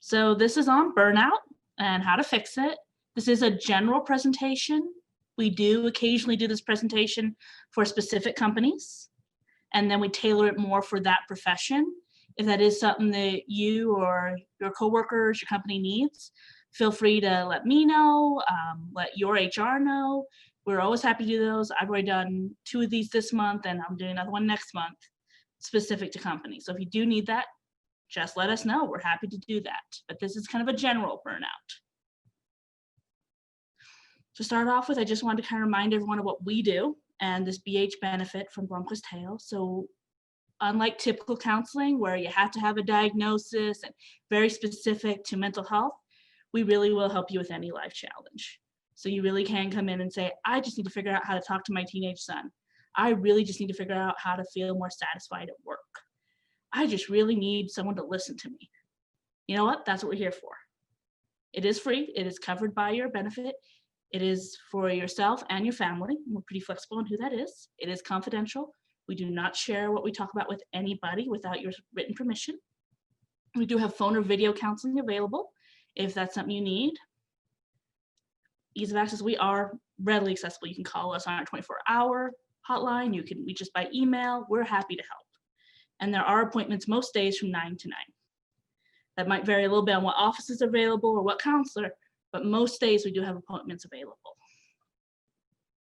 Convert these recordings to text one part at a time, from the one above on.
So this is on burnout and how to fix it. This is a general presentation. We do occasionally do this presentation for specific companies, and then we tailor it more for that profession. If that is something that you or your coworkers, your company needs, feel free to let me know, let your HR know. We're always happy to do those. I've already done 2 of these this month, and I'm doing another one next month specific to companies. So if you do need that, just let us know. We're happy to do that. But this is kind of a general burnout. To start off with, I just wanted to kind of remind everyone of what we do and this BH benefit from Blomquist Hale. So unlike typical counseling where you have to have a diagnosis and very specific to mental health, we really will help you with any life challenge. So you really can come in and say, I just need to figure out how to talk to my teenage son. I really just need to figure out how to feel more satisfied at work. I just really need someone to listen to me. You know what? That's what we're here for. It is free. It is covered by your benefit. It is for yourself and your family. We're pretty flexible on who that is. It is confidential. We do not share what we talk about with anybody without your written permission. We do have phone or video counseling available if that's something you need. Ease of access, we are readily accessible. You can call us on our 24-hour hotline. You can reach us by email. We're happy to help. And there are appointments most days from 9 to 9. That might vary a little bit on what office is available or what counselor, but most days we do have appointments available.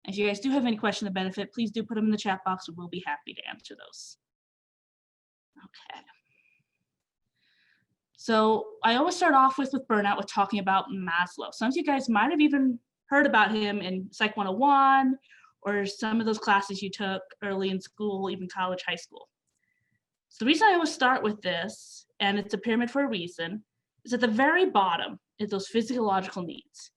If you guys do have any question of the benefit, please do put them in the chat box. We will be happy to answer those. Okay. So I always start off with burnout with talking about Maslow. Some of you guys might have even heard about him in Psych 101 or some of those classes you took early in school, even college, high school. So the reason I always start with this, and it's a pyramid for a reason, is at the very bottom is those physiological needs.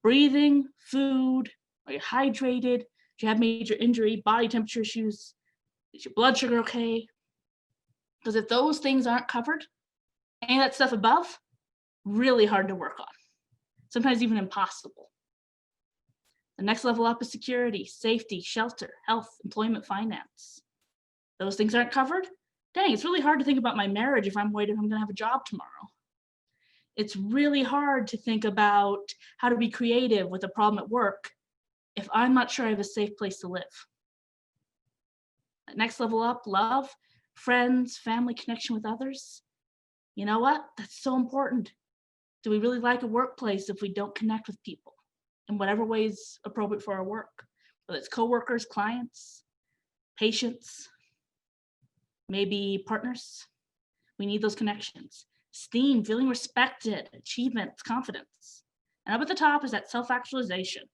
Breathing, food, are you hydrated? Do you have major injury, body temperature issues? Is your blood sugar okay? Because if those things aren't covered, any of that stuff above, really hard to work on. Sometimes even impossible. The next level up is security, safety, shelter, health, employment, finance. Those things aren't covered? Dang, it's really hard to think about my marriage if I'm worried if I'm gonna have a job tomorrow. It's really hard to think about how to be creative with a problem at work if I'm not sure I have a safe place to live. Next level up, love, friends, family, connection with others. You know what? That's so important. Do we really like a workplace if we don't connect with people in whatever way is appropriate for our work? Whether it's coworkers, clients, patients, maybe partners. We need those connections. Esteem, feeling respected, achievements, confidence. And up at the top is that self-actualization.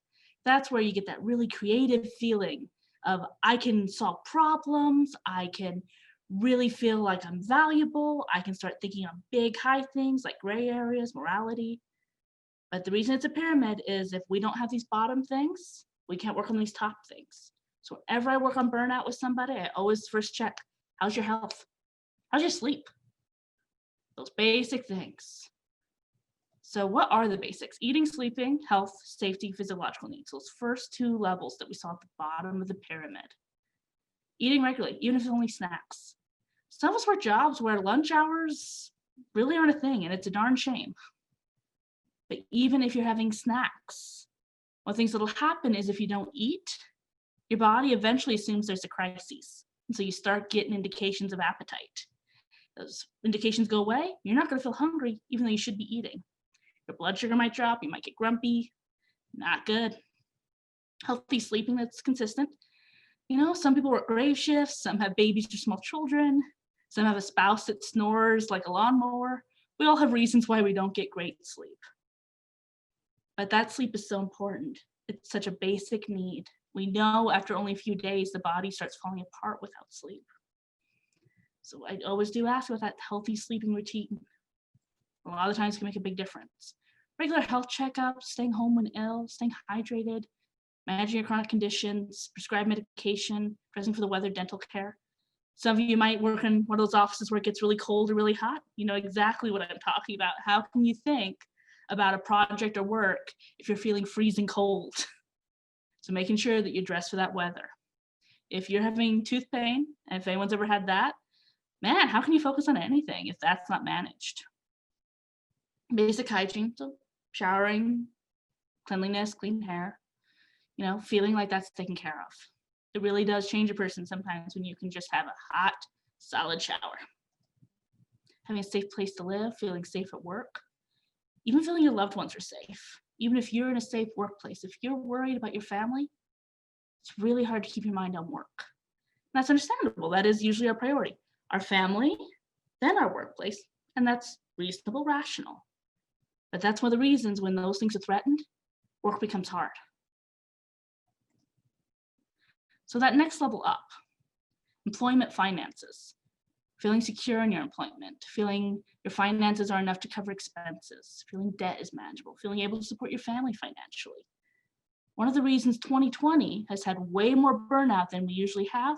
That's where you get that really creative feeling of I can solve problems, I can really feel like I'm valuable, I can start thinking on big, high things like gray areas, morality. But the reason it's a pyramid is if we don't have these bottom things, we can't work on these top things. So whenever I work on burnout with somebody, I always first check, how's your health? How's your sleep? Those basic things. So what are the basics? Eating, sleeping, health, safety, physiological needs. Those first 2 levels that we saw at the bottom of the pyramid. Eating regularly, even if it's only snacks. Some of us work jobs where lunch hours really aren't a thing, and it's a darn shame. But even if you're having snacks, one of the things that'll happen is if you don't eat, your body eventually assumes there's a crisis. And so you start getting indications of appetite. Those indications go away, you're not gonna feel hungry, even though you should be eating. Your blood sugar might drop, you might get grumpy, not good. Healthy sleeping that's consistent. You know, some people work grave shifts, some have babies or small children, some have a spouse that snores like a lawnmower. We all have reasons why we don't get great sleep. But that sleep is so important. It's such a basic need. We know after only a few days, the body starts falling apart without sleep. So I always do ask about that healthy sleeping routine. A lot of times can make a big difference. Regular health checkups, staying home when ill, staying hydrated, managing your chronic conditions, prescribed medication, dressing for the weather, dental care. Some of you might work in one of those offices where it gets really cold or really hot. You know exactly what I'm talking about. How can you think about a project or work if you're feeling freezing cold? So making sure that you dress for that weather. If you're having tooth pain, and if anyone's ever had that, man, how can you focus on anything if that's not managed? Basic hygiene, so showering, cleanliness, clean hair, feeling like that's taken care of. It really does change a person sometimes when you can just have a hot, solid shower. Having a safe place to live, feeling safe at work, even feeling your loved ones are safe. Even if you're in a safe workplace, if you're worried about your family, it's really hard to keep your mind on work. And that's understandable. That is usually our priority. Our family, then our workplace, and that's reasonable, rational. But that's one of the reasons when those things are threatened, work becomes hard. So that next level up, employment finances, feeling secure in your employment, feeling your finances are enough to cover expenses, feeling debt is manageable, feeling able to support your family financially. One of the reasons 2020 has had way more burnout than we usually have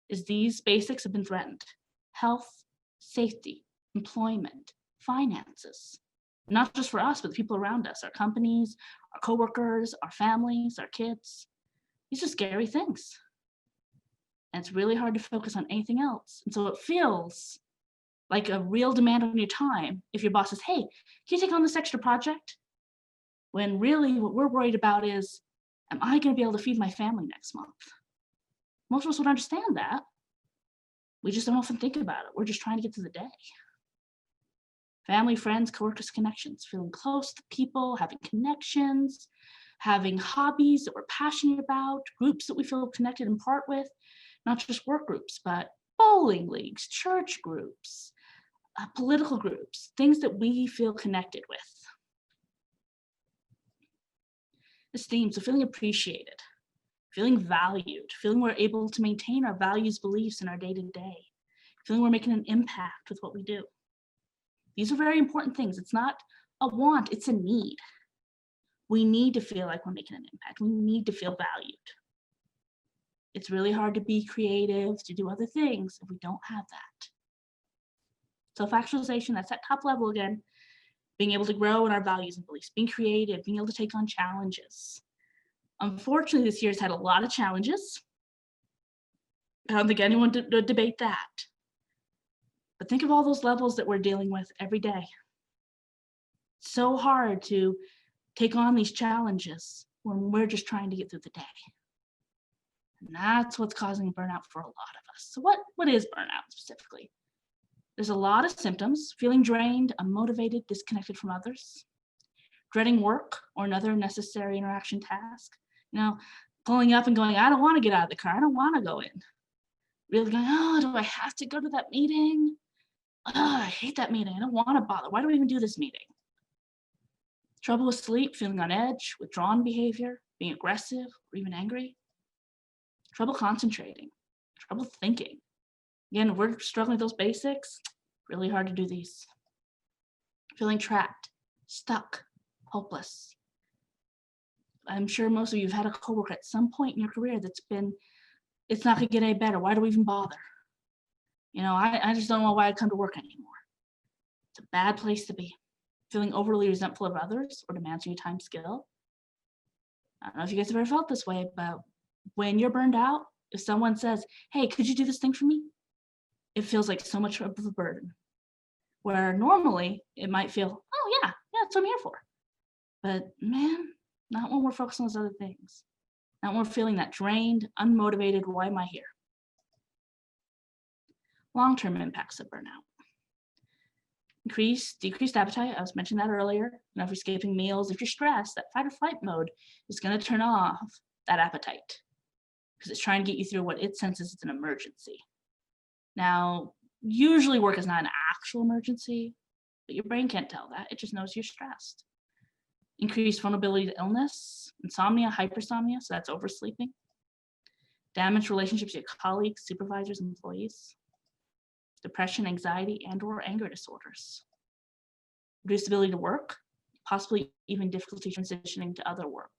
is these basics have been threatened. Health, safety, employment, finances. Not just for us, but the people around us, our companies, our coworkers, our families, our kids. These are scary things. And it's really hard to focus on anything else. And so it feels like a real demand on your time if your boss says, hey, can you take on this extra project? When really what we're worried about is, am I going to be able to feed my family next month? Most of us would understand that. We just don't often think about it. We're just trying to get through the day. Family, friends, coworkers, connections, feeling close to people, having connections, having hobbies that we're passionate about, groups that we feel connected in part with, not just work groups, but bowling leagues, church groups, political groups, things that we feel connected with. Esteem, so feeling appreciated, feeling valued, feeling we're able to maintain our values, beliefs in our day-to-day, feeling we're making an impact with what we do. These are very important things. It's not a want, it's a need. We need to feel like we're making an impact. We need to feel valued. It's really hard to be creative, to do other things if we don't have that. Self-actualization, that's that top level again. Being able to grow in our values and beliefs, being creative, being able to take on challenges. Unfortunately, this year's had a lot of challenges. I don't think anyone would debate that. But think of all those levels that we're dealing with every day. It's so hard to take on these challenges when we're just trying to get through the day. And that's what's causing burnout for a lot of us. So what is burnout specifically? There's a lot of symptoms: feeling drained, unmotivated, disconnected from others, dreading work or another necessary interaction task, pulling up and going, I don't want to get out of the car, I don't want to go in. Really going, oh, do I have to go to that meeting? Oh, I hate that meeting, I don't want to bother, why do we even do this meeting? Trouble with sleep, feeling on edge, withdrawn behavior, being aggressive or even angry. Trouble concentrating, trouble thinking. Again, if we're struggling with those basics, really hard to do these. Feeling trapped, stuck, hopeless. I'm sure most of you have had a coworker at some point in your career that's been, it's not gonna get any better. Why do we even bother? I just don't know why I come to work anymore. It's a bad place to be. Feeling overly resentful of others or demands your time skill. I don't know if you guys have ever felt this way, but when you're burned out, if someone says, hey, could you do this thing for me? It feels like so much of a burden. Where normally it might feel, oh yeah, that's what I'm here for. But man, not when we're focused on those other things. Not when we're feeling that drained, unmotivated, why am I here? Long-term impacts of burnout. Decreased appetite, I was mentioning that earlier. If you're skipping meals, if you're stressed, that fight or flight mode is going to turn off that appetite because it's trying to get you through what it senses is an emergency. Now, usually work is not an actual emergency, but your brain can't tell that. It just knows you're stressed. Increased vulnerability to illness, insomnia, hypersomnia, so that's oversleeping. Damaged relationships with your colleagues, supervisors, employees. Depression, anxiety, and/or anger disorders. Reduced ability to work, possibly even difficulty transitioning to other work.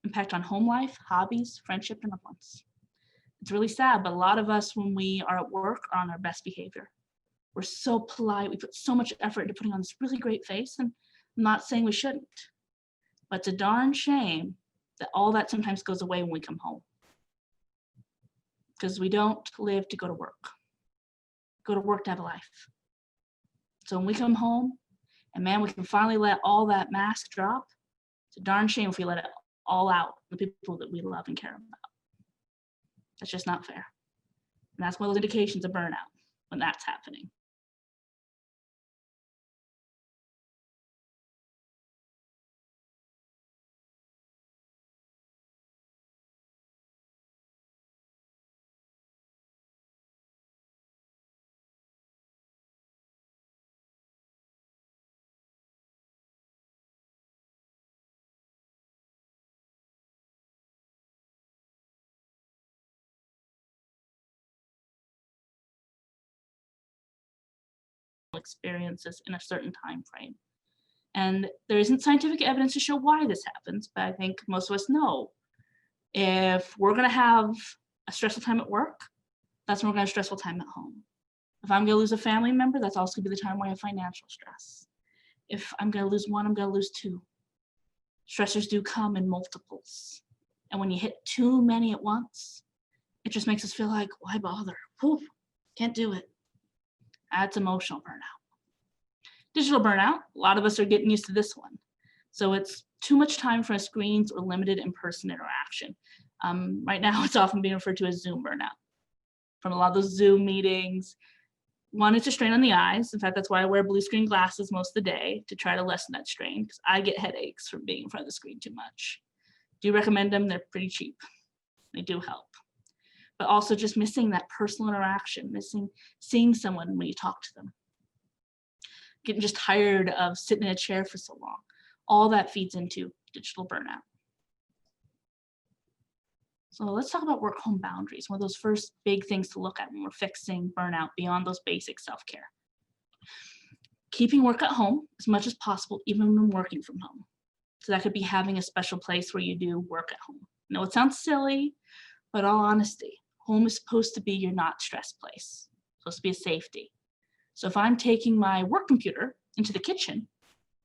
Impact on home life, hobbies, friendship, and loved ones. It's really sad, but a lot of us, when we are at work, are on our best behavior. We're so polite, we put so much effort into putting on this really great face, and I'm not saying we shouldn't, but it's a darn shame that all that sometimes goes away when we come home. Because we don't live to go to work. Go to work to have a life. So when we come home, And man, we can finally let all that mask drop. It's a darn shame if we let it all out, the people that we love and care about. That's just not fair. And that's one of those indications of burnout when that's happening. Experiences in a certain time frame. And there isn't scientific evidence to show why this happens, but I think most of us know if we're going to have a stressful time at work, that's when we're going to have stressful time at home. If I'm going to lose a family member, that's also going to be the time where I have financial stress. If I'm going to lose one, I'm going to lose two. Stressors do come in multiples. And when you hit too many at once, it just makes us feel like, why bother? Whew, can't do it. That's emotional burnout. Digital burnout, a lot of us are getting used to this one. So it's too much time for screens or limited in-person interaction. Right now, it's often being referred to as Zoom burnout. From a lot of those Zoom meetings, one, it's a strain on the eyes. In fact, that's why I wear blue screen glasses most of the day to try to lessen that strain, because I get headaches from being in front of the screen too much. Do you recommend them? They're pretty cheap. They do help. But also just missing that personal interaction, missing seeing someone when you talk to them. Getting just tired of sitting in a chair for so long. All that feeds into digital burnout. So let's talk about work-home boundaries, one of those first big things to look at when we're fixing burnout beyond those basic self-care. Keeping work at home as much as possible, even when working from home. So that could be having a special place where you do work at home. I know it sounds silly, but in all honesty, home is supposed to be your not stress place. It's supposed to be a safety. So if I'm taking my work computer into the kitchen,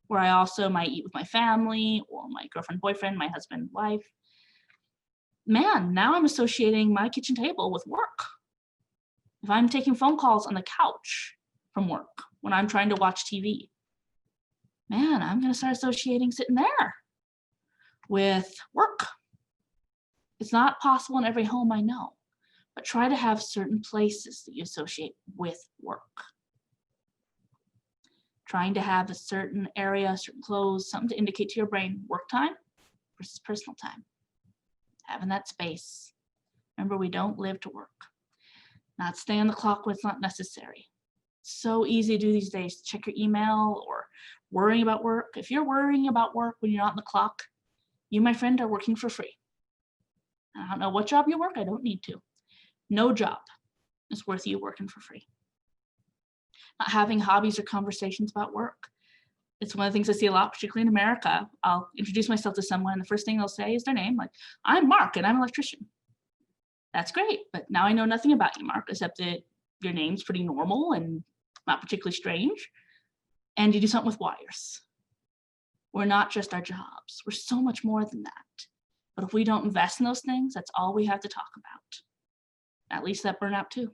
where I also might eat with my family or my girlfriend, boyfriend, my husband, wife, man, now I'm associating my kitchen table with work. If I'm taking phone calls on the couch from work when I'm trying to watch TV, man, I'm going to start associating sitting there with work. It's not possible in every home, I know, but try to have certain places that you associate with work. Trying to have a certain area, certain clothes, something to indicate to your brain work time versus personal time. Having that space. Remember, we don't live to work. Not stay on the clock when it's not necessary. So easy to do these days. Check your email or worrying about work. If you're worrying about work when you're not on the clock, you, my friend, are working for free. I don't know what job you work. I don't need to. No job is worth you working for free. Not having hobbies or conversations about work. It's one of the things I see a lot, particularly in America. I'll introduce myself to someone, and the first thing they'll say is their name, like, I'm Mark, and I'm an electrician. That's great, but now I know nothing about you, Mark, except that your name's pretty normal and not particularly strange, and you do something with wires. We're not just our jobs. We're so much more than that. But if we don't invest in those things, that's all we have to talk about. At least that burnout too.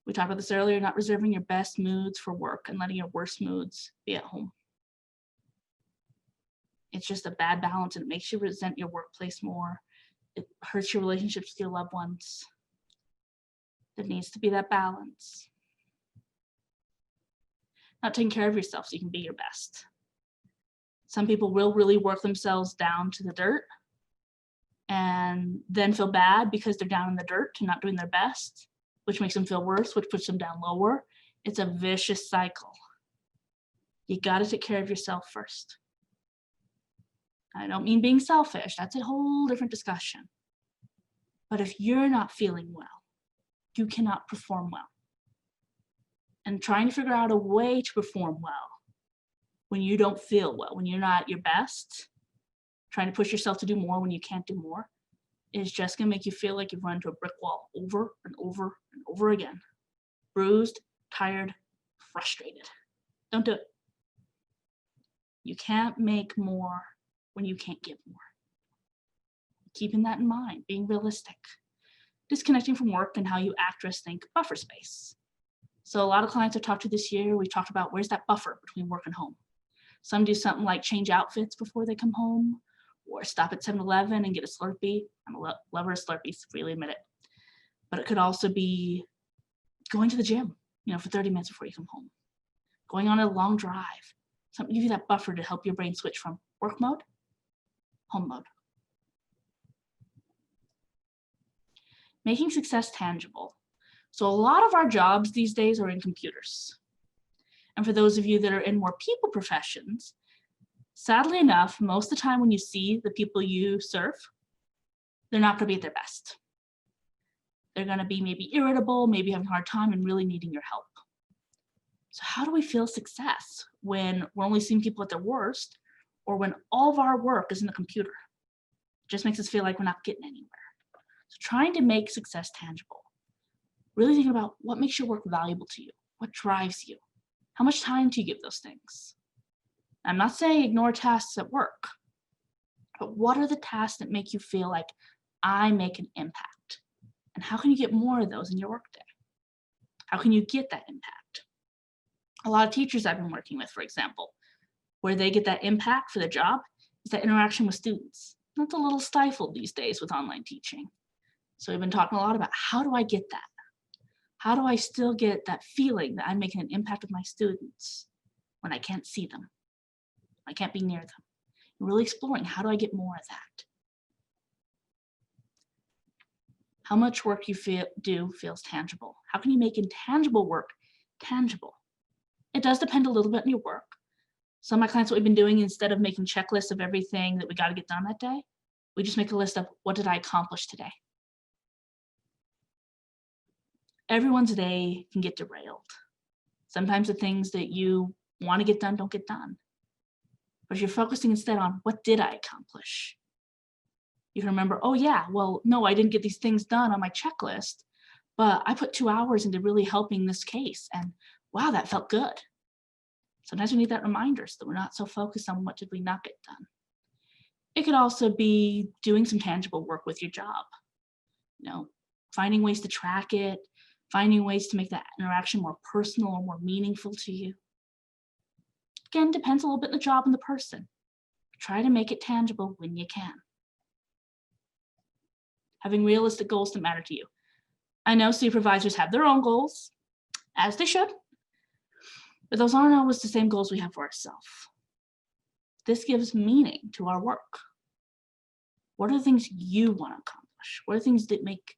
We talked about this earlier, not reserving your best moods for work and letting your worst moods be at home. It's just a bad balance, and it makes you resent your workplace more. It hurts your relationships with your loved ones. There needs to be that balance. Not taking care of yourself so you can be your best. Some people will really work themselves down to the dirt and then feel bad because they're down in the dirt and not doing their best, which makes them feel worse, which puts them down lower. It's a vicious cycle. You got to take care of yourself first. I don't mean being selfish. That's a whole different discussion. But if you're not feeling well, you cannot perform well. And trying to figure out a way to perform well when you don't feel well, when you're not your best, trying to push yourself to do more when you can't do more, is just going to make you feel like you've run into a brick wall over and over and over again. Bruised, tired, frustrated. Don't do it. You can't make more when you can't give more. Keeping that in mind, being realistic. Disconnecting from work and how you act, rest, think, buffer space. So a lot of clients I've talked to this year, we talked about where's that buffer between work and home. Some do something like change outfits before they come home, or stop at 7-Eleven and get a Slurpee. I'm a lover of Slurpees, freely admit it. But it could also be going to the gym, for 30 minutes before you come home. Going on a long drive, something to give you that buffer to help your brain switch from work mode, home mode. Making success tangible. So a lot of our jobs these days are in computers. And for those of you that are in more people professions, sadly enough, most of the time when you see the people you serve, they're not going to be at their best. They're going to be maybe irritable, maybe having a hard time and really needing your help. So how do we feel success when we're only seeing people at their worst, or when all of our work is in the computer? It just makes us feel like we're not getting anywhere. So trying to make success tangible. Really thinking about what makes your work valuable to you, what drives you, how much time do you give those things? I'm not saying ignore tasks at work, but what are the tasks that make you feel like I make an impact? And how can you get more of those in your workday? How can you get that impact? A lot of teachers I've been working with, for example, where they get that impact for their job is that interaction with students. That's a little stifled these days with online teaching. So we've been talking a lot about how do I get that? How do I still get that feeling that I'm making an impact with my students when I can't see them? I can't be near them. And really exploring how do I get more of that? How much work you do feels tangible. How can you make intangible work tangible? It does depend a little bit on your work. Some of my clients, what we've been doing, instead of making checklists of everything that we got to get done that day, we just make a list of what did I accomplish today? Everyone's day can get derailed. Sometimes the things that you want to get done don't get done. But if you're focusing instead on what did I accomplish? You can remember, oh yeah, well, no, I didn't get these things done on my checklist, but I put 2 hours into really helping this case, and wow, that felt good. Sometimes we need that reminder so that we're not so focused on what did we not get done. It could also be doing some tangible work with your job. Finding ways to track it, finding ways to make that interaction more personal or more meaningful to you. Again, depends a little bit on the job and the person. Try to make it tangible when you can. Having realistic goals that matter to you. I know supervisors have their own goals, as they should, but those aren't always the same goals we have for ourselves. This gives meaning to our work. What are the things you want to accomplish? What are the things that make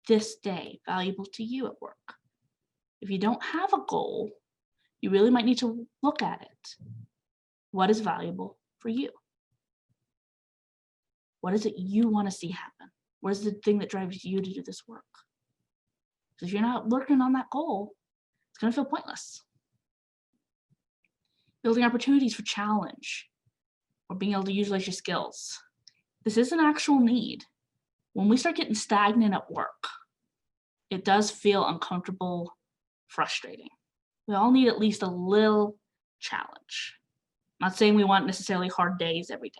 this day valuable to you at work? If you don't have a goal, you really might need to look at it. What is valuable for you? What is it you want to see happen? What is the thing that drives you to do this work? Because if you're not working on that goal, it's going to feel pointless. Building opportunities for challenge or being able to utilize your skills. This is an actual need. When we start getting stagnant at work, it does feel uncomfortable, frustrating. We all need at least a little challenge. I'm not saying we want necessarily hard days every day,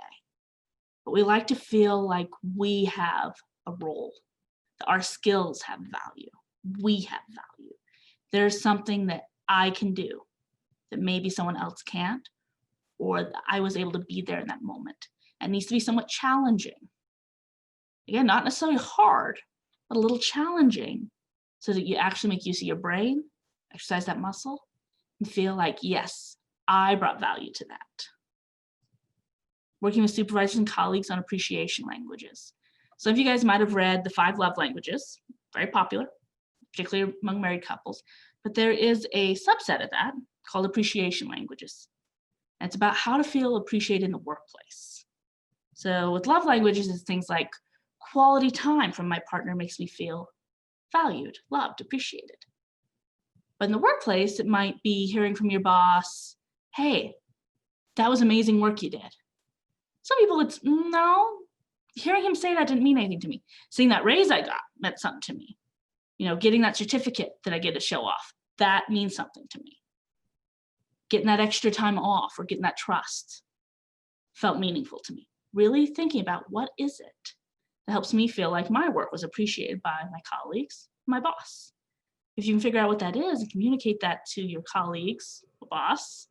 but we like to feel like we have a role, that our skills have value. We have value. There's something that I can do that maybe someone else can't, or that I was able to be there in that moment. It needs to be somewhat challenging. Again, not necessarily hard, but a little challenging so that you actually make use of your brain, exercise that muscle, and feel like, yes, I brought value to that. Working with supervisors and colleagues on appreciation languages. Some of you guys might have read The 5 Love Languages, very popular, particularly among married couples, but there is a subset of that called appreciation languages. And it's about how to feel appreciated in the workplace. So with love languages, it's things like quality time from my partner makes me feel valued, loved, appreciated. But in the workplace, it might be hearing from your boss, hey, that was amazing work you did. Some people, it's no, hearing him say that didn't mean anything to me. Seeing that raise I got meant something to me. Getting that certificate that I get to show off, that means something to me. Getting that extra time off or getting that trust felt meaningful to me. Really thinking about what is it that helps me feel like my work was appreciated by my colleagues, my boss. If you can figure out what that is and communicate that to your colleagues, the boss,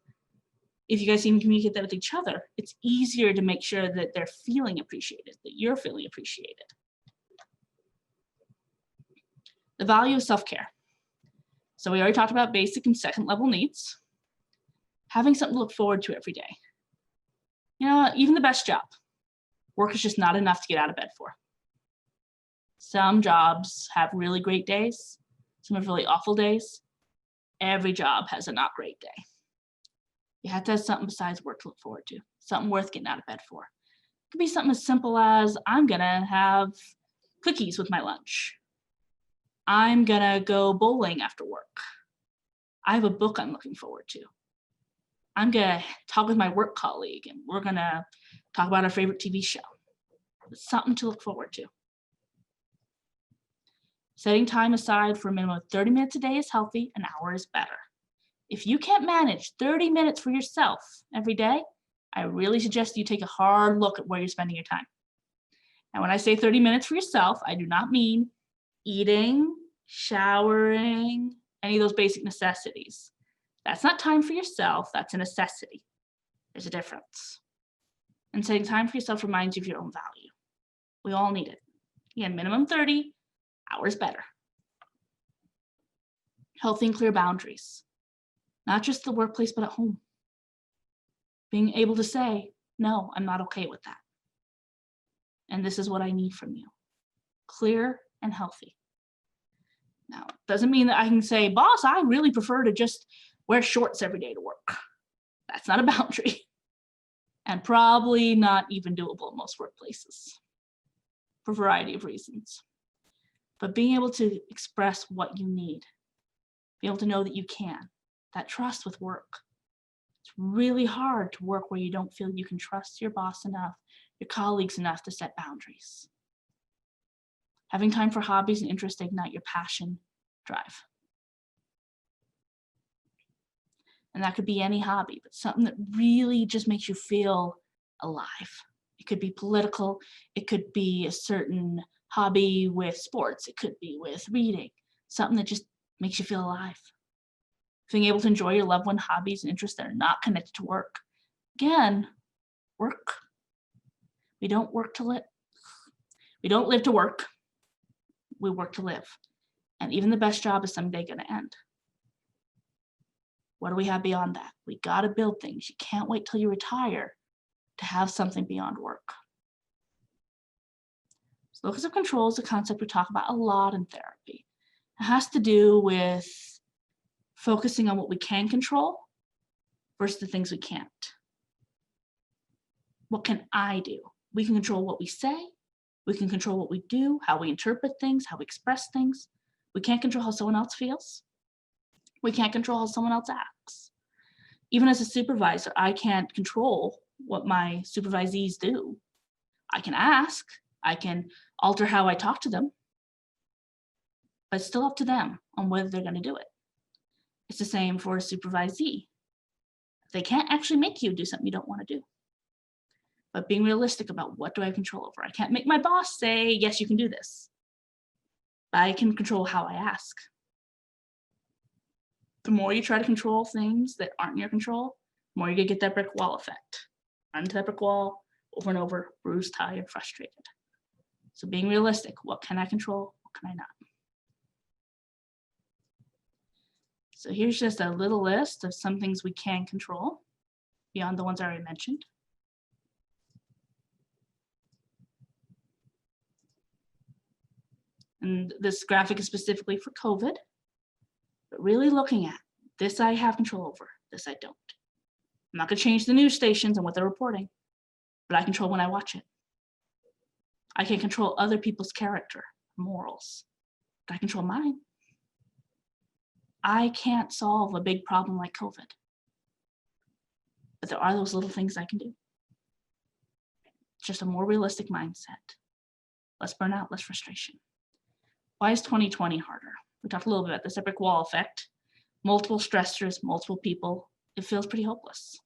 if you guys even communicate that with each other, it's easier to make sure that they're feeling appreciated, that you're feeling appreciated. The value of self-care. So we already talked about basic and second level needs. Having something to look forward to every day. You know, even the best job, work is just not enough to get out of bed for. Some jobs have really great days, some have really awful days. Every job has a not great day. You have to have something besides work to look forward to, something worth getting out of bed for. It could be something as simple as, I'm gonna have cookies with my lunch. I'm gonna go bowling after work. I have a book I'm looking forward to. I'm gonna talk with my work colleague and we're gonna talk about our favorite TV show. It's something to look forward to. Setting time aside for a minimum of 30 minutes a day is healthy, an hour is better. If you can't manage 30 minutes for yourself every day, I really suggest you take a hard look at where you're spending your time. And when I say 30 minutes for yourself, I do not mean eating, showering, any of those basic necessities. That's not time for yourself, that's a necessity. There's a difference. And setting time for yourself reminds you of your own value. We all need it. Again, minimum 30, hours better. Healthy and clear boundaries. Not just the workplace, but at home. Being able to say, no, I'm not okay with that. And this is what I need from you. Clear and healthy. Now, it doesn't mean that I can say, boss, I really prefer to just wear shorts every day to work. That's not a boundary. And probably not even doable in most workplaces for a variety of reasons. But being able to express what you need, be able to know that you can, that trust with work. It's really hard to work where you don't feel you can trust your boss enough, your colleagues enough to set boundaries. Having time for hobbies and interests to ignite your passion, drive. And that could be any hobby, but something that really just makes you feel alive. It could be political, it could be a certain hobby with sports, it could be with reading, something that just makes you feel alive. Being able to enjoy your loved one hobbies and interests that are not connected to work. Again, work. We don't work to live. We don't live to work. We work to live. And even the best job is someday going to end. What do we have beyond that? We got to build things. You can't wait till you retire to have something beyond work. So locus of control is a concept we talk about a lot in therapy. It has to do with focusing on what we can control versus the things we can't. What can I do? We can control what we say. We can control what we do, how we interpret things, how we express things. We can't control how someone else feels. We can't control how someone else acts. Even as a supervisor, I can't control what my supervisees do. I can ask, I can alter how I talk to them, but it's still up to them on whether they're going to do it. It's the same for a supervisee. They can't actually make you do something you don't want to do. But being realistic about what do I have control over? I can't make my boss say, yes, you can do this. But I can control how I ask. The more you try to control things that aren't in your control, the more you're going to get that brick wall effect. Run into that brick wall over and over, bruised, tired, frustrated. So being realistic, what can I control? What can I not? So here's just a little list of some things we can control beyond the ones I already mentioned. And this graphic is specifically for COVID, but really looking at this I have control over, this I don't. I'm not going to change the news stations and what they're reporting, but I control when I watch it. I can control other people's character, morals, but I control mine. I can't solve a big problem like COVID, but there are those little things I can do. It's just a more realistic mindset. Less burnout, less frustration. Why is 2020 harder? We talked a little bit about this brick wall effect. Multiple stressors, multiple people. It feels pretty hopeless.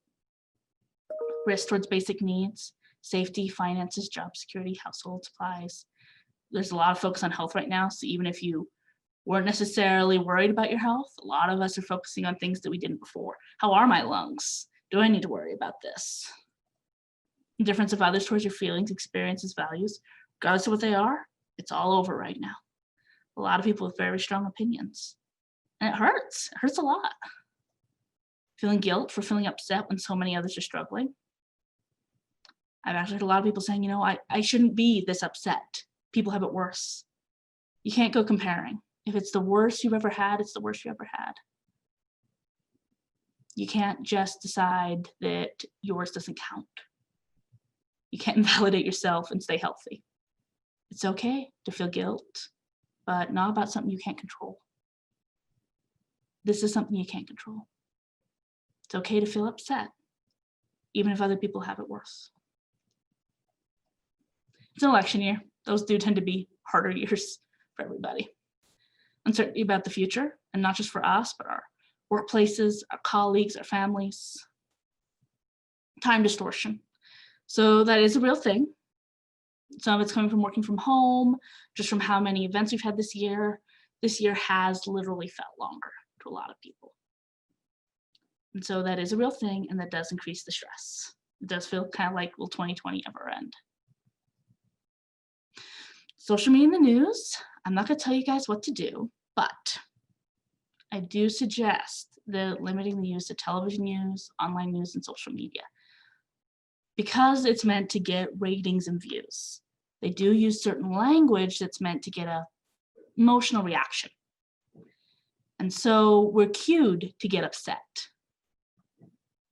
Risk towards basic needs, safety, finances, job security, household supplies. There's a lot of focus on health right now. So even if you weren't necessarily worried about your health. A lot of us are focusing on things that we didn't before. How are my lungs? Do I need to worry about this? Indifference of others towards your feelings, experiences, values, regardless of what they are, it's all over right now. A lot of people with very strong opinions. And it hurts. It hurts a lot. Feeling guilt for feeling upset when so many others are struggling. I've actually heard a lot of people saying, I shouldn't be this upset. People have it worse. You can't go comparing. If it's the worst you've ever had, it's the worst you ever had. You can't just decide that yours doesn't count. You can't invalidate yourself and stay healthy. It's okay to feel guilt, but not about something you can't control. This is something you can't control. It's okay to feel upset, even if other people have it worse. It's an election year. Those do tend to be harder years for everybody. Uncertainty about the future, and not just for us, but our workplaces, our colleagues, our families. Time distortion. So that is a real thing. Some of it's coming from working from home, just from how many events we've had this year. This year has literally felt longer to a lot of people. And so that is a real thing, and that does increase the stress. It does feel kind of like, will 2020 ever end? Social media in the news, I'm not going to tell you guys what to do, but I do suggest that limiting the use of television news, online news, and social media, because it's meant to get ratings and views. They do use certain language that's meant to get a emotional reaction. And so we're cued to get upset.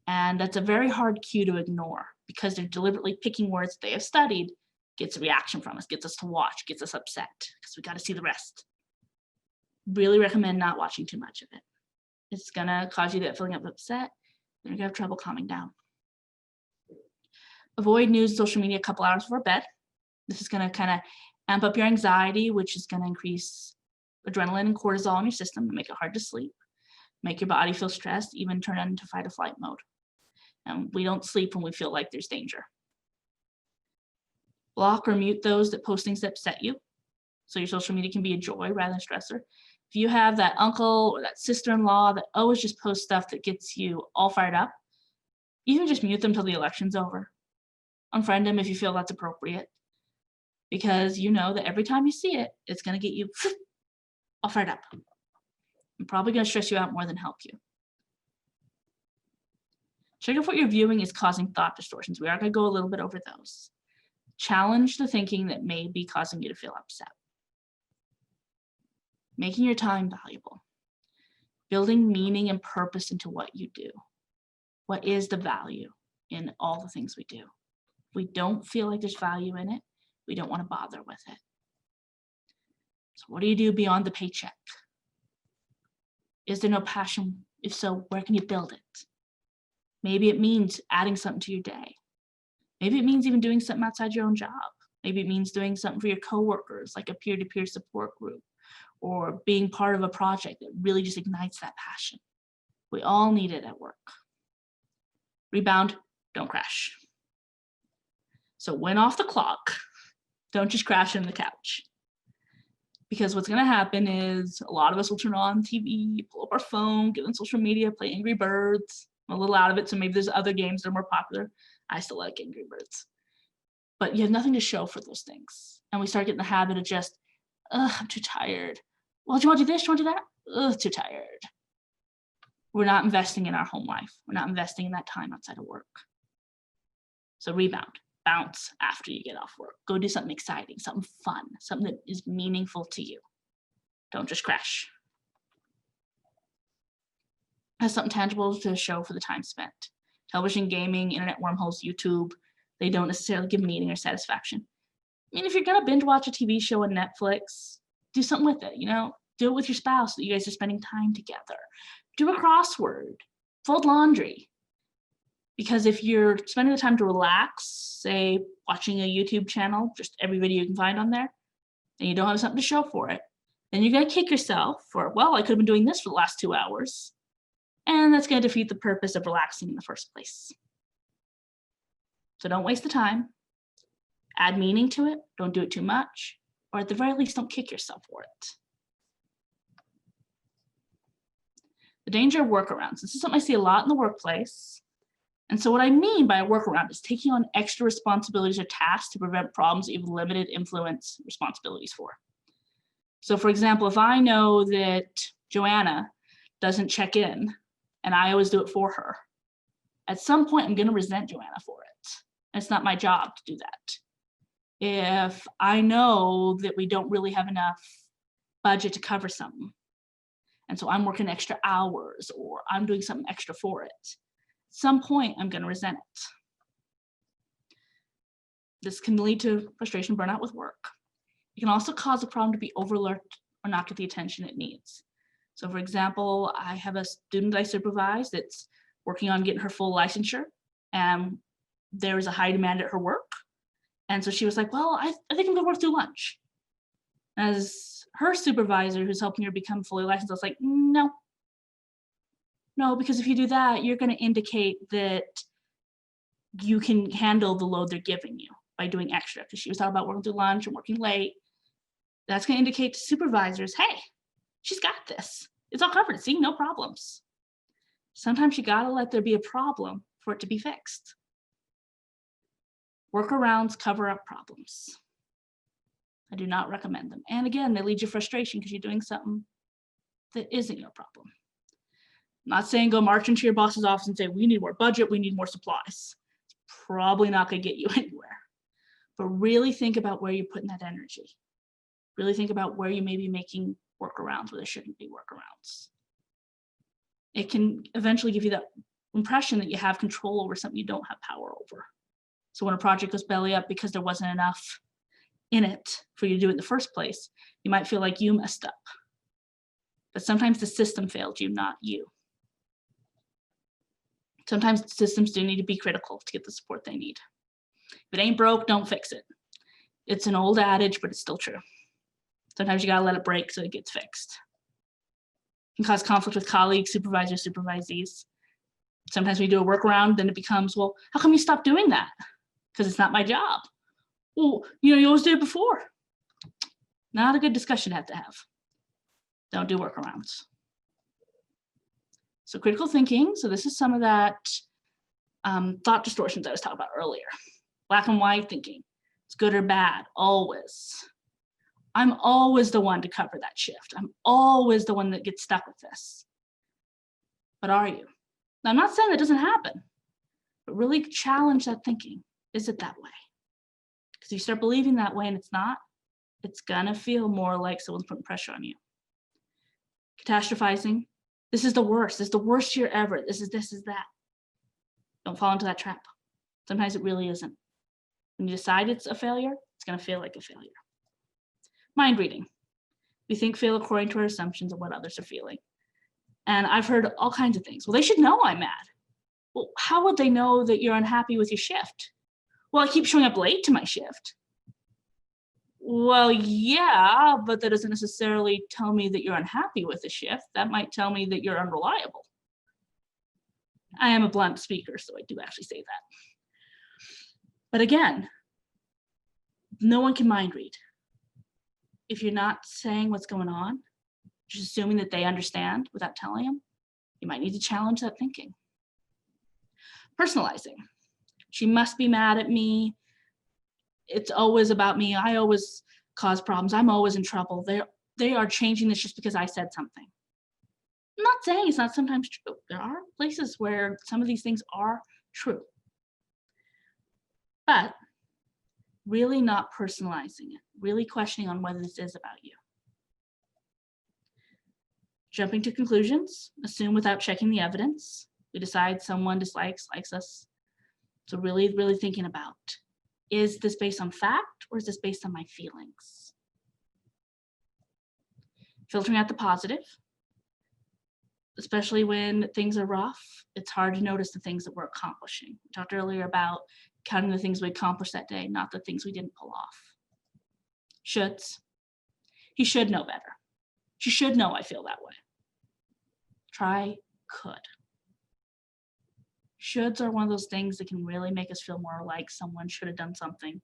And that's a very hard cue to ignore, because they're deliberately picking words they have studied, gets a reaction from us, gets us to watch, gets us upset, because we got to see the rest. Really recommend not watching too much of it. It's gonna cause you that feeling of upset, and you're gonna have trouble calming down. Avoid news and social media a couple hours before bed. This is gonna kind of amp up your anxiety, which is gonna increase adrenaline and cortisol in your system and make it hard to sleep, make your body feel stressed, even turn it into fight or flight mode. And we don't sleep when we feel like there's danger. Block or mute those that post things that upset you, so your social media can be a joy rather than a stressor. If you have that uncle or that sister-in-law that always just posts stuff that gets you all fired up, you can just mute them till the election's over. Unfriend them if you feel that's appropriate, because you know that every time you see it, it's going to get you all fired up. I'm probably going to stress you out more than help you. Check if what you're viewing is causing thought distortions. We are going to go a little bit over those. Challenge the thinking that may be causing you to feel upset. Making your time valuable. Building meaning and purpose into what you do. What is the value in all the things we do? If we don't feel like there's value in it, we don't want to bother with it. So what do you do beyond the paycheck? Is there no passion? If so, where can you build it? Maybe it means adding something to your day. Maybe it means even doing something outside your own job. Maybe it means doing something for your coworkers, like a peer-to-peer support group, or being part of a project that really just ignites that passion. We all need it at work. Rebound, don't crash. So when off the clock, don't just crash in the couch. Because what's gonna happen is a lot of us will turn on TV, pull up our phone, get on social media, play Angry Birds. I'm a little out of it, so maybe there's other games that are more popular. I still like Angry Birds. But you have nothing to show for those things. And we start getting the habit of just, I'm too tired. Well, do you want to do this? Do you want to do that? Too tired. We're not investing in our home life. We're not investing in that time outside of work. So rebound, bounce after you get off work. Go do something exciting, something fun, something that is meaningful to you. Don't just crash. Have something tangible to show for the time spent. Television, gaming, internet wormholes, YouTube, they don't necessarily give meaning or satisfaction. I mean, if you're gonna binge watch a TV show on Netflix, do something with it, do it with your spouse so that you guys are spending time together. Do a crossword, fold laundry. Because if you're spending the time to relax, say watching a YouTube channel, just every video you can find on there, and you don't have something to show for it, then you're gonna kick yourself for, well, I could have been doing this for the last 2 hours. And that's gonna defeat the purpose of relaxing in the first place. So don't waste the time. Add meaning to it, don't do it too much, or at the very least, don't kick yourself for it. The danger of workarounds. This is something I see a lot in the workplace. And so what I mean by a workaround is taking on extra responsibilities or tasks to prevent problems that you have limited influence responsibilities for. So for example, if I know that Joanna doesn't check in and I always do it for her, at some point I'm going to resent Joanna for it. And it's not my job to do that. If I know that we don't really have enough budget to cover something, and so I'm working extra hours or I'm doing something extra for it, at some point I'm going to resent it. This can lead to frustration, burnout with work. It can also cause a problem to be overlooked or not get the attention it needs. So for example, I have a student I supervise that's working on getting her full licensure, and there is a high demand at her work. And so she was like, well, I think I'm gonna work through lunch. As her supervisor who's helping her become fully licensed, I was like, no, because if you do that, you're gonna indicate that you can handle the load they're giving you by doing extra, because she was talking about working through lunch and working late. That's gonna indicate to supervisors, hey, she's got this. It's all covered, see, no problems. Sometimes you gotta let there be a problem for it to be fixed. Workarounds cover up problems. I do not recommend them. And again, they lead to frustration because you're doing something that isn't your problem. I'm not saying go march into your boss's office and say, we need more budget, we need more supplies. It's probably not gonna get you anywhere. But really think about where you're putting that energy. Really think about where you may be making workarounds where there shouldn't be workarounds. It can eventually give you that impression that you have control over something you don't have power over. So when a project goes belly up because there wasn't enough in it for you to do it in the first place, you might feel like you messed up. But sometimes the system failed you, not you. Sometimes systems do need to be critical to get the support they need. If it ain't broke, don't fix it. It's an old adage, but it's still true. Sometimes you gotta let it break so it gets fixed. It can cause conflict with colleagues, supervisors, supervisees. Sometimes we do a workaround, then it becomes, well, how come you stopped doing that? Because it's not my job. Well, you always did it before. Not a good discussion to have. Don't do workarounds. So critical thinking, so this is some of that thought distortions I was talking about earlier. Black and white thinking, it's good or bad, always. I'm always the one to cover that shift. I'm always the one that gets stuck with this. But are you? Now, I'm not saying that doesn't happen, but really challenge that thinking. Is it that way? Because if you start believing that way and it's not, it's gonna feel more like someone's putting pressure on you. Catastrophizing. This is the worst. This is the worst year ever. This is that. Don't fall into that trap. Sometimes it really isn't. When you decide it's a failure, it's gonna feel like a failure. Mind reading. We think feel according to our assumptions of what others are feeling. And I've heard all kinds of things. Well, they should know I'm mad. Well, how would they know that you're unhappy with your shift? Well, I keep showing up late to my shift. Well, yeah, but that doesn't necessarily tell me that you're unhappy with the shift. That might tell me that you're unreliable. I am a blunt speaker, so I do actually say that. But again, no one can mind read. If you're not saying what's going on, just assuming that they understand without telling them, you might need to challenge that thinking. Personalizing. She must be mad at me. It's always about me. I always cause problems. I'm always in trouble. They are changing this just because I said something. I'm not saying it's not sometimes true. There are places where some of these things are true. But really not personalizing it, really questioning on whether this is about you. Jumping to conclusions, assume without checking the evidence. We decide someone likes us. So really, really thinking about, is this based on fact or is this based on my feelings? Filtering out the positive, especially when things are rough, it's hard to notice the things that we're accomplishing. We talked earlier about counting the things we accomplished that day, not the things we didn't pull off. Shoulds. He should know better. She should know I feel that way. Try could. Shoulds are one of those things that can really make us feel more like someone should have done something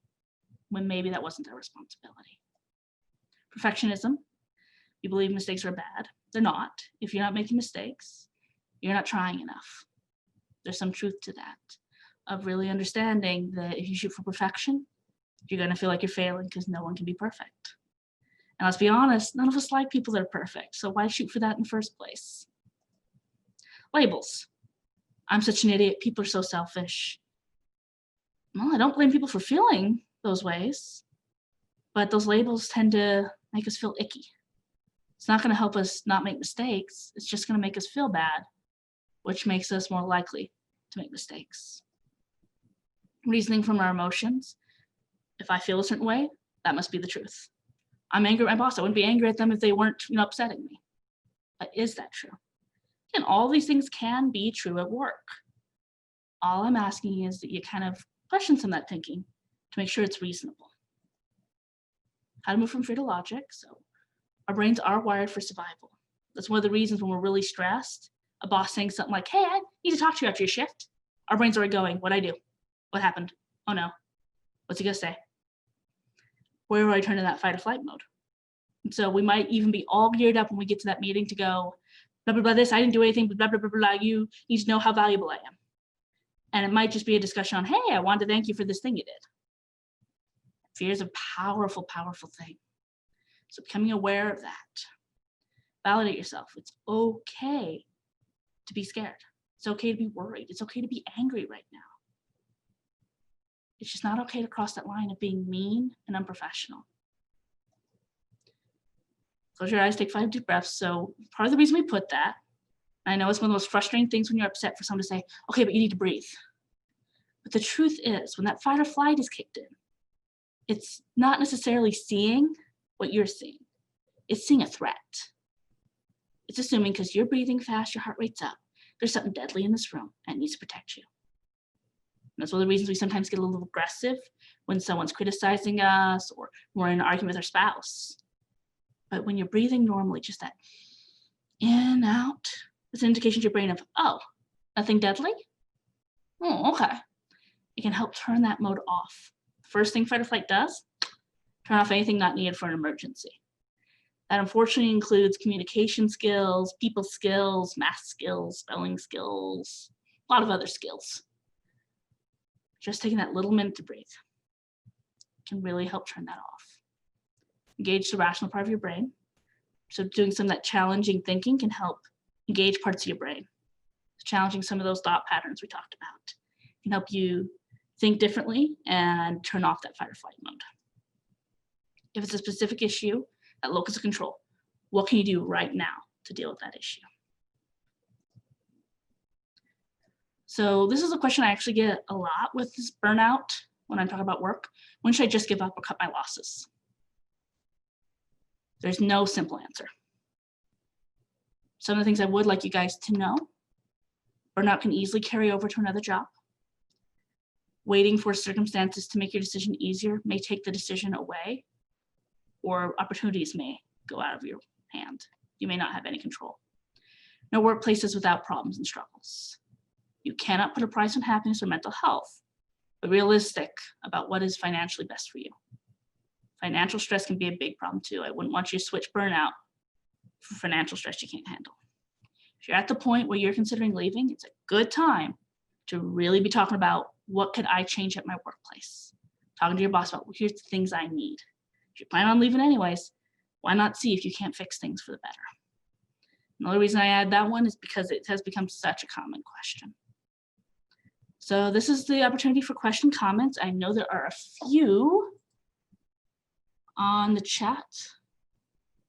when maybe that wasn't their responsibility. Perfectionism. You believe mistakes are bad. They're not. If you're not making mistakes, you're not trying enough. There's some truth to that, of really understanding that if you shoot for perfection, you're going to feel like you're failing because no one can be perfect. And let's be honest, none of us like people that are perfect. So why shoot for that in the first place? Labels. I'm such an idiot. People are so selfish. Well, I don't blame people for feeling those ways, but those labels tend to make us feel icky. It's not going to help us not make mistakes. It's just going to make us feel bad, which makes us more likely to make mistakes. Reasoning from our emotions. If I feel a certain way, that must be the truth. I'm angry at my boss. I wouldn't be angry at them if they weren't, upsetting me. But is that true? And all these things can be true at work. All I'm asking is that you kind of question some of that thinking to make sure it's reasonable. How to move from fear to logic. So our brains are wired for survival. That's one of the reasons when we're really stressed, a boss saying something like, hey, I need to talk to you after your shift. Our brains are already going, what'd I do? What happened? Oh no. What's he gonna say? Where do I turn to that fight or flight mode? And so we might even be all geared up when we get to that meeting to go, blah, blah, blah, this, I didn't do anything, but blah, blah, blah, blah, you need to know how valuable I am. And it might just be a discussion on, hey, I wanted to thank you for this thing you did. Fear is a powerful, powerful thing. So becoming aware of that. Validate yourself. It's okay to be scared. It's okay to be worried. It's okay to be angry right now. It's just not okay to cross that line of being mean and unprofessional. Close your eyes, take 5 deep breaths. So part of the reason we put that, I know it's one of the most frustrating things when you're upset for someone to say, okay, but you need to breathe. But the truth is, when that fight or flight is kicked in, it's not necessarily seeing what you're seeing. It's seeing a threat. It's assuming because you're breathing fast, your heart rate's up, there's something deadly in this room and it needs to protect you. And that's one of the reasons we sometimes get a little aggressive when someone's criticizing us or we're in an argument with our spouse. But when you're breathing normally, just that in, out, it's an indication to your brain of, oh, nothing deadly? Oh, okay. It can help turn that mode off. First thing fight or flight does, turn off anything not needed for an emergency. That unfortunately includes communication skills, people skills, math skills, spelling skills, a lot of other skills. Just taking that little minute to breathe can really help turn that off. Engage the rational part of your brain. So doing some of that challenging thinking can help engage parts of your brain. Challenging some of those thought patterns we talked about can help you think differently and turn off that fight or flight mode. If it's a specific issue, that locus of control, what can you do right now to deal with that issue? So this is a question I actually get a lot with this burnout when I'm talking about work. When should I just give up or cut my losses? There's no simple answer. Some of the things I would like you guys to know, burnout can easily carry over to another job. Waiting for circumstances to make your decision easier may take the decision away, or opportunities may go out of your hand. You may not have any control. No workplace is without problems and struggles. You cannot put a price on happiness or mental health, but realistic about what is financially best for you. Financial stress can be a big problem too. I wouldn't want you to switch burnout for financial stress you can't handle. If you're at the point where you're considering leaving, it's a good time to really be talking about what could I change at my workplace? Talking to your boss about, well, here's the things I need. If you plan on leaving anyways, why not see if you can't fix things for the better? Another reason I add that one is because it has become such a common question. So this is the opportunity for question comments. I know there are a few on the chat,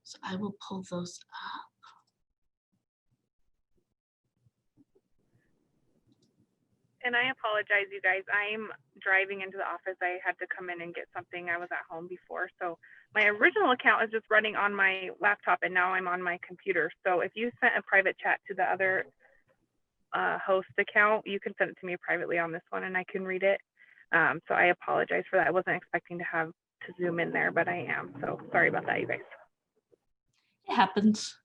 so I will pull those up. And I apologize, you guys. I'm driving into the office. I had to come in and get something. I was at home before. So my original account is just running on my laptop, and now I'm on my computer. So if you sent a private chat to the other host account, you can send it to me privately on this one, and I can read it. So I apologize for that. I wasn't expecting to have to zoom in there, but I am. So sorry about that, you guys. It happens.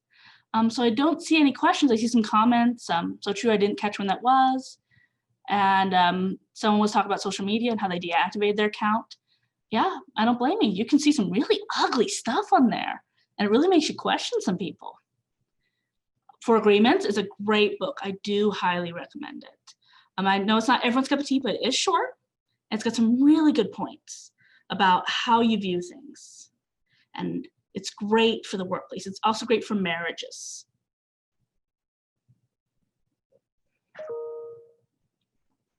So I don't see any questions. I see some comments. So true, I didn't catch when that was. And someone was talking about social media and how they deactivated their account. Yeah, I don't blame you. You can see some really ugly stuff on there, and it really makes you question some people. For Agreements is a great book. I do highly recommend it. I know it's not everyone's cup of tea, but it is short. And it's got some really good points about how you view things. And it's great for the workplace. It's also great for marriages.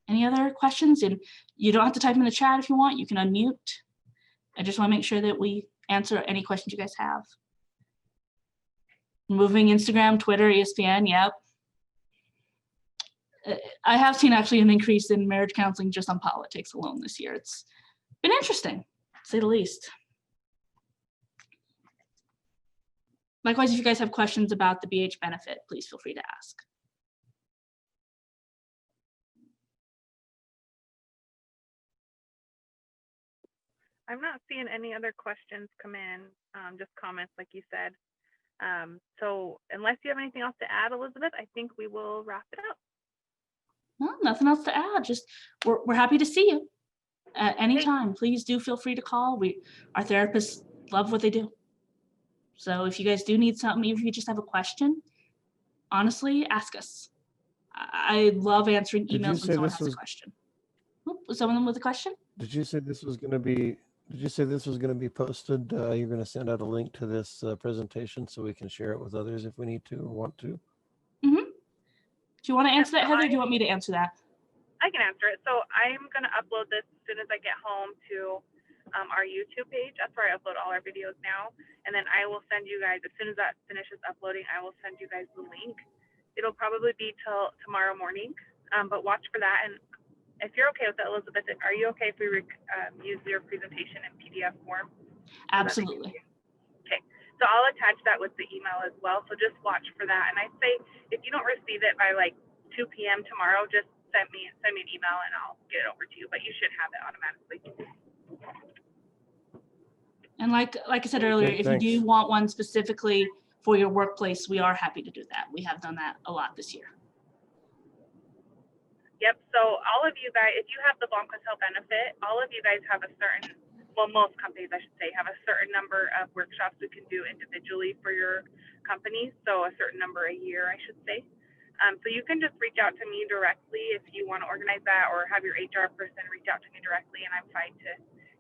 Any other questions? And you don't have to type in the chat if you want. You can unmute. I just want to make sure that we answer any questions you guys have. Moving Instagram, Twitter, ESPN, yep. I have seen actually an increase in marriage counseling just on politics alone this year. It's been interesting, to say the least. Likewise, if you guys have questions about the BH benefit, please feel free to ask. I'm not seeing any other questions come in, just comments like you said. So unless you have anything else to add, Elizabeth, I think we will wrap it up. No, nothing else to add. Just we're happy to see you at any time. Please do feel free to call. Our therapists love what they do. So if you guys do need something, even if you just have a question, honestly, ask us. I love answering emails when someone has a question. Was someone with a question? Did you say this was going to be? Did you say this was going to be posted? You're going to send out a link to this presentation so we can share it with others if we need to or want to. Mm-hmm. Do you want to answer that, Heather? Or do you want me to answer that? I can answer it. So I'm going to upload this as soon as I get home to our YouTube page. That's where I upload all our videos now. And then I will send you guys, as soon as that finishes uploading, I will send you guys the link. It'll probably be till tomorrow morning, but watch for that. And if you're okay with that, Elizabeth, are you okay if we use your presentation in PDF form? Absolutely. Okay, so I'll attach that with the email as well. So just watch for that. And I'd say if you don't receive it by like 2 p.m. tomorrow, just send me an email and I'll get it over to you. But you should have it automatically. And like I said earlier, if you do want one specifically for your workplace, we are happy to do that. We have done that a lot this year. Yep. So all of you guys, if you have the Blanca's Health benefit, all of you guys have a certain, well, most companies, I should say, have a certain number of workshops we can do individually for your company. So a certain number a year, I should say. So you can just reach out to me directly if you want to organize that, or have your HR person reach out to me directly, and I'm fine to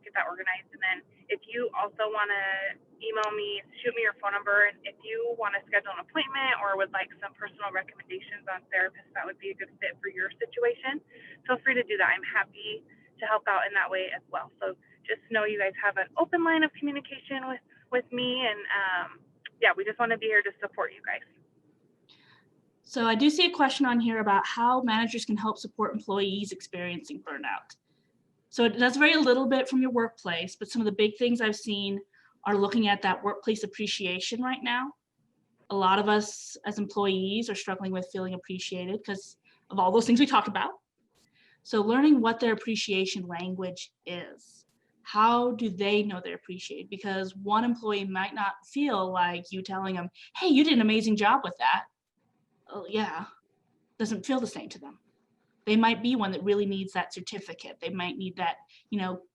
get that organized. And then if you also want to email me, shoot me your phone number, and if you want to schedule an appointment or would like some personal recommendations on therapists that would be a good fit for your situation, feel free to do that. I'm happy to help out in that way as well. So just know you guys have an open line of communication with me, and yeah, we just want to be here to support you guys. So I do see a question on here about how managers can help support employees experiencing burnout. So it does vary a little bit from your workplace, but some of the big things I've seen are looking at that workplace appreciation right now. A lot of us as employees are struggling with feeling appreciated because of all those things we talked about. So learning what their appreciation language is. How do they know they're appreciated? Because one employee might not feel like you telling them, hey, you did an amazing job with that. Oh yeah, doesn't feel the same to them. They might be one that really needs that certificate. They might need that,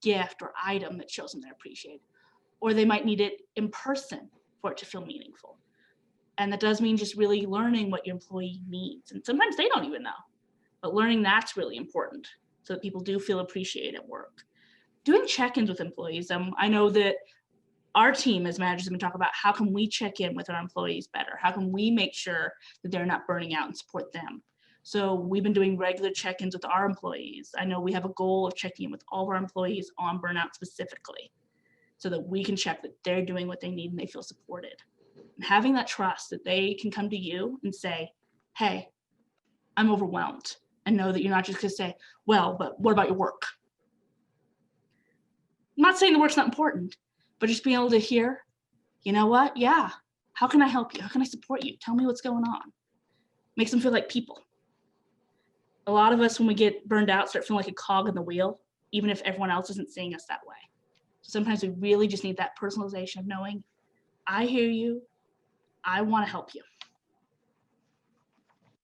gift or item that shows them they're appreciated. Or they might need it in person for it to feel meaningful. And that does mean just really learning what your employee needs. And sometimes they don't even know, but learning that's really important so that people do feel appreciated at work. Doing check-ins with employees. I know that our team as managers have been talking about how can we check in with our employees better? How can we make sure that they're not burning out and support them? So we've been doing regular check-ins with our employees. I know we have a goal of checking in with all of our employees on burnout specifically so that we can check that they're doing what they need and they feel supported. And having that trust that they can come to you and say, hey, I'm overwhelmed, and know that you're not just gonna say, well, but what about your work? I'm not saying the work's not important, but just being able to hear, you know what? Yeah, how can I help you? How can I support you? Tell me what's going on. Makes them feel like people. A lot of us, when we get burned out, start feeling like a cog in the wheel, even if everyone else isn't seeing us that way. So sometimes we really just need that personalization of knowing, I hear you, I want to help you.